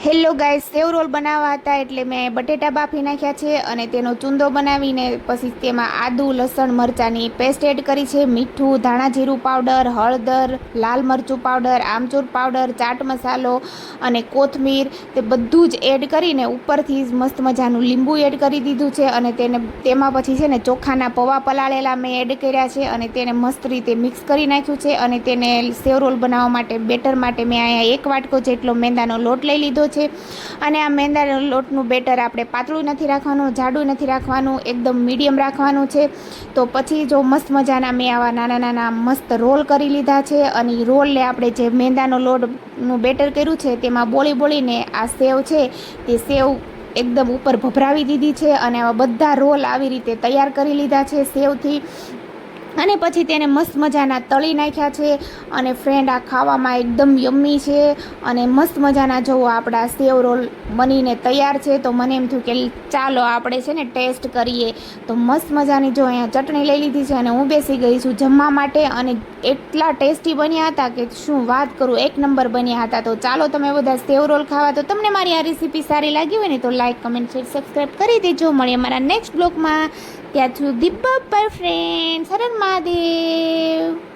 Hello guys, સેવ role બનાવવા હતા એટલે મેં બટેટા બાફી નાખ્યા છે અને તેનો ચૂંદો બનાવીને પછી તેમાં આદુ લસણ મરચાંની પેસ્ટ એડ કરી છે, મીઠું, ધાણા જીરું પાવડર, હળદર, લાલ મરચું પાવડર, આમચૂર પાવડર, ચાટ મસાલો અને કોથમીર તે બધું જ એડ કરીને ઉપરથી મસ્ત મજાનું લીંબુ એડ કરી દીધું છે અને તેમાં પછી છે ને ચોખાના પૌવા પલાળેલા મેં એડ કર્યા છે અને તેને મસ્ત રીતે મિક્સ કરી નાખ્યું છે અને તેને સેવ રોલ બનાવવા માટે બેટર માટે મેં અહીંયા 1 વાટકો જેટલો મેંદાનો લોટ લઈ લીધો છે અને આ મેંદાના લોટનું બેટર આપણે પાતળું નથી રાખવાનું, જાડું નથી રાખવાનું, એકદમ મીડિયમ રાખવાનું છે. તો પછી જો મસ્ત મજાના મેં આવા નાના નાના મસ્ત રોલ કરી લીધા છે અને એ રોલને આપણે જે મેંદાનો લોટનું બેટર કર્યું છે તેમાં બોળીને આ સેવ છે તે સેવ એકદમ ઉપર ભભરાવી દીધી છે અને આવા બધા રોલ આવી રીતે તૈયાર કરી લીધા છે સેવથી. અને પછી તેને મસ્ત મજાના તળી નાખ્યા છે અને ફ્રેન્ડ આ ખાવામાં એકદમ યમ્મી છે અને મસ્ત મજાના જો આપણા સેવ રોલ બનીને તૈયાર છે. તો મને એમ થયું કે ચાલો આપણે છે ને ટેસ્ટ કરીએ. તો મસ્ત મજાની જો અહીંયા ચટણી લઈ લીધી છે અને હું બેસી ગઈ છું જમવા માટે અને એટલા ટેસ્ટી બન્યા હતા કે શું વાત કરું, 1 નંબર બન્યા હતા. તો ચાલો તમે બધા સેવ રોલ ખાવા. તો તમને મારી આ રેસીપી સારી લાગી હોય ને તો લાઈક, કમેન્ટ, શેર, સબસ્ક્રાઈબ કરી દેજો. મળીએ મારા નેક્સ્ટ બ્લોગમાં. ત્યાં સુધી બાય ફ્રેન્ડ્સ. હર હર મહાદેવ.